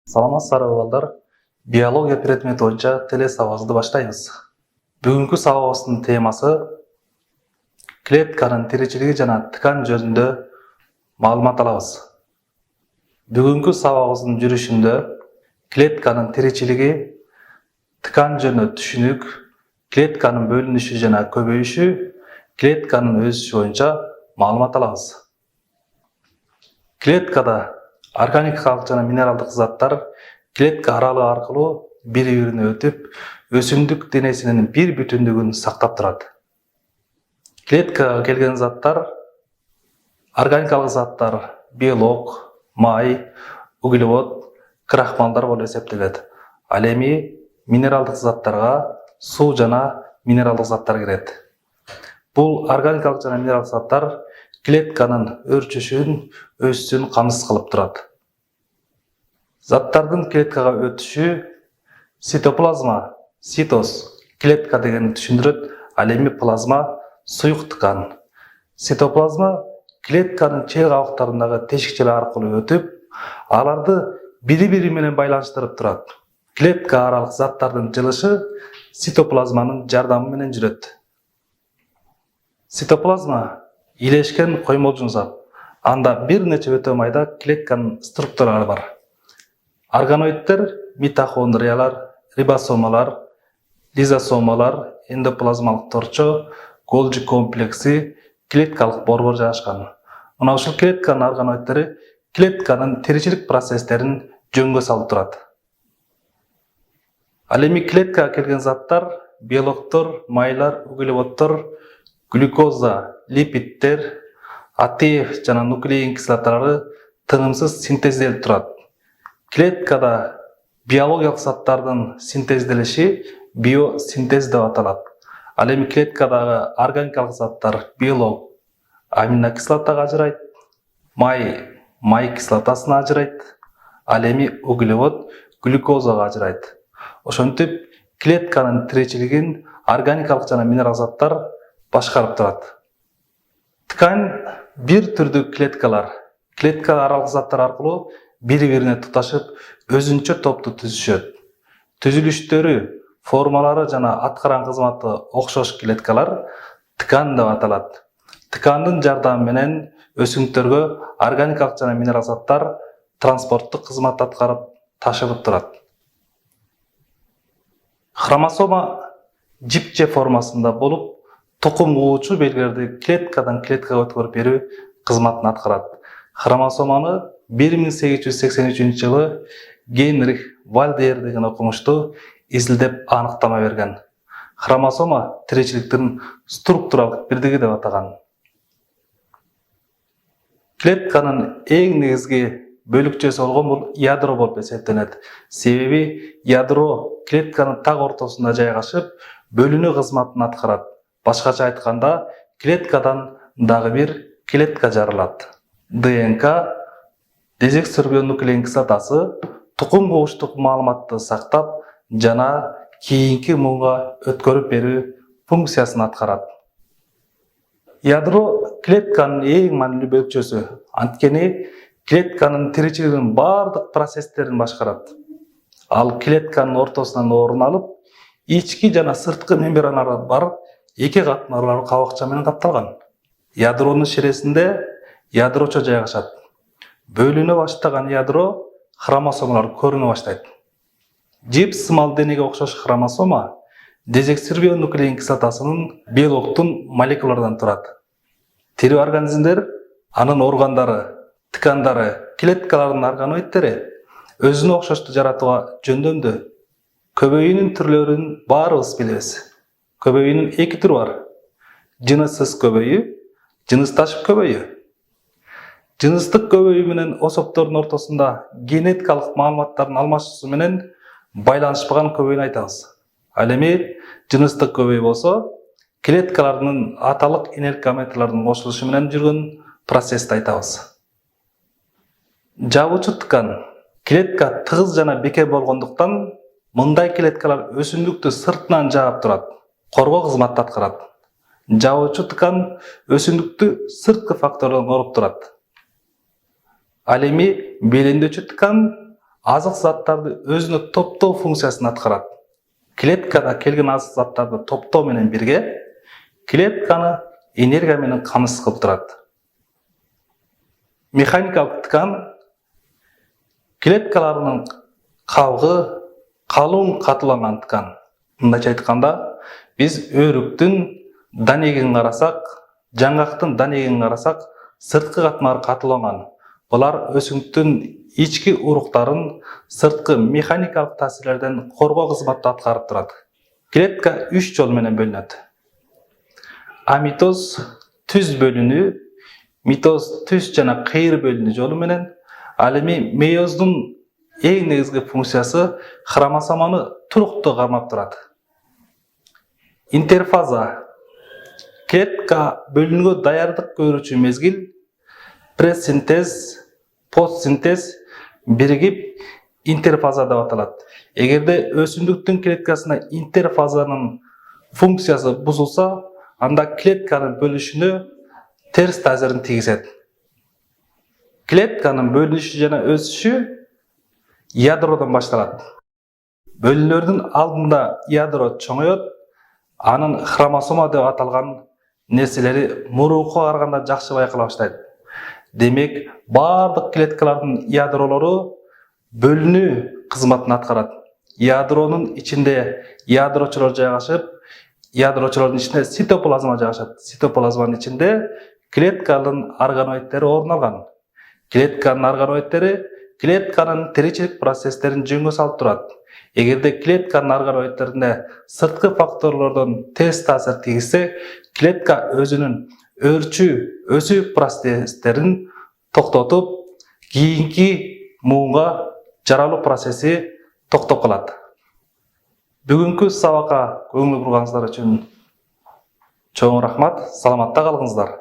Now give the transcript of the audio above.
Саламатсыздарбы балдар. Биология предмети боюнча теле сабагыбызды баштайбыз. Бүгүнкү сабагыбыздын темасы клетканын тиричилиги жана ткан жөнүндө маалымат алабыз. Бүгүнкү сабагыбыздын жүрүшүндө клетканын тиричилиги, ткан жөнүндө түшүнүк, клетканын бөлүнүшү жана көбөйүшү, клетканын өсүшү боюнча маалымат алабыз. Клеткада органикалык жана минералдык заттар клетка аралыгы аркылуу бири-бирине өтүп, өсүмдүк денесинин бир бүтүндүгүн сактап турат. Клеткага келген заттар органикалык заттар белок, май, углевод, крахмалдар болуп эсептелет. Ал эми минералдык заттарга суу жана минералдык заттар кирет. Бул органикалык жана минералдык заттар клетканын өрчүшүн, өсүшүн камсыз кылып турат. Заттардын клеткага өтүшү цитоплазма, цитоз, клетка дегенди түшүндүрөт, ал эми плазма суюк ткан. Цитоплазма клетканын чек абыктарындагы тешикчелер аркылуу өтүп, аларды бири-бири менен байланыштырып турат. Клетка аралык заттардын жылышы цитоплазманын жардамы менен жүрөт. Цитоплазма илешкен коймолжун зат. Анда бир нече өтө майда клетканын структуралары бар. Органоидтер, митохондриялар, рибосомалар, лизосомалар, эндоплазмалык торчо, Голджи комплекси, клеткалык борбор жайгашкан. Мына ушул клетканын органоидтери клетканын тиричилик процесстерин жөнгө салып турат. Ал эми клеткага келген заттар белоктор, майлар, углеводдор, глюкоза, липидтер, АТФ жана нуклеин кислоталары тынымсыз синтезделип турат. Клеткада биологиялык заттардын синтезделиши биосинтез деп аталат. Ал эми клеткадагы органикалык заттар белок аминокислотага ажырайт, май кислотасына ажырайт, ал эми углевод глюкозага ажырайт. Ошентип клетканын тиричилигин органикалык жана минерал заттар башкарып турат. Ткань бир түрдүү клеткалар, клетка аралык заттар аркылуу бири-бирине туташып, өзүнчө топту түзүшөт. Түзүлүштөрү, формалары жана аткарган кызматы окшош клеткалар ткан деп аталат. Ткандын жардамы менен өсүмдүктөргө органикалык жана минерал заттар транспорттук кызмат аткарып ташылып турат. Хромосома жипче формасында болуп, тукум уучу белгилерди клеткадан клеткага өткөрүп берүү кызматын аткарат. Хромосоманы 1883 жылы Генрих Вальдер деген окумуштуу изилдеп аныктама берген. Хромосома тиричиликтин структуралык бирдиги деп атаган. Клетканын эң негизги бөлүкчөсү болгон бул ядро болуп эсептелет. Себеби ядро клетканын так ортосунда жайгашып, бөлүнүү кызматын аткарат. Башкача айтканда, клеткадан дагы бир клетка жаралат. ДНК, дезекстирбөө нуклеин кислотасы тукум кугучтук маалыматты сактап жана кийинки муунга өткөрүп берүү функциясын аткарат. Ядро клетканын эң маанилүү бөлүкчөсү, анткени клетканын тиричилигинин бардык процесстерин башкарат. Ал клетканын ортосунан орун алып, ички жана сырткы мембраналары бар эки катмарлуу кабыкча менен капталган. Ядронун ширесинде ядрочо жайгашат. Бөлүнө баштаган ядро хромосомалар көрүнө баштайт. Жип сымал денеге окшош хромосома дезекстирбөө нуклеин кислотасынын белоктун молекулаларынан турат. Тирүү организмдер, анын органдары, ткандары, клеткалардын органоидтери өзүнө окшошту жаратууга жөндөмдүү. Көбөйүүнүн түрлөрүн баарыбыз билебиз. Көбөйүүнүн эки түрү бар. Жыныссыз көбөйүү, жынысташып көбөйүү. Жыныстык көбөйүү менен особтордун ортосунда генетикалык маалыматтардын алмашуусу менен байланышпаган көбөйүүнү айтабыз. Ал эми жыныстык көбөйүү болсо, клеткалардын аталык энерг гаметалардын кошулушу менен жүргөн процессти айтабыз. Жабуучу ткан. Клетка тыгыз жана бекем болгондуктан, мындай клеткалар өсүмдүктү сыртынан жаап турат, коргоо кызматты аткарат. Жабуучу ткан өсүмдүктү сырткы факторлордон коруп турат. Ал эми белемдөөчү ткан азық заттарды өзүнө топтоо функциясын аткарат. Клеткада келген азық заттарды топтоо менен бирге клетканы энергия менен камсыз кылып турат. Механикалык ткан клеткаларынын кабыгы калың катыланган ткан. Мындайча айтканда, биз өрүктүн данегин карасак, жаңгактын данегин карасак, сырткы катмары катыланган. Булар өсүмдүктүн ички уруктарын сырткы механикалык таасирлерден коргоо кызматын аткарып турат. Клетка 3 жол менен бөлүнөт. Амитоз түз бөлүнүү, митоз түз жана кыйыр бөлүнүү жолу менен, ал эми мейоздун эң негизги функциясы хромосоманы туруктуу кармап турат. Интерфаза клетка бөлүнүүгө даярдык көрүүчү мезгил, пресинтез, постсинтез биригип интерфаза деп аталат. Эгерде өсүмдүктүн клеткасына интерфазанын функциясы бузулса, анда клетканын бөлүшүнө терс таасирин тийгизет. Клетканын бөлүнүшү жана өсүшү ядродон башталат. Бөлүнөрдүн алдында ядро чоңойот, анын хромосома деп аталган нерселери мурункуга караганда жакшы байкала баштайт. Демек, бардык клеткалардын ядролору бөлүнүү кызматын аткарат. Ядронун ичинде ядрочолор жайгашып, ядрочолордун ичинде цитоплазма жайгашат. Цитоплазманын ичинде клетканын органоидтери орун алган. Клетканын органоидтери клетканын тиричилик процесстерин жөнгө салып турат. Эгерде клетканын органоидтерине сырткы факторлордон терс таасир тийгизсе, клетка өзүнүн өсүү процесстерин токтотуп, кийинки муунга жаралуу процесси токтоп калат. Бүгүнкү сабакка көңүл бурганыңыздар үчүн чоң рахмат. Саламатта калыңыздар.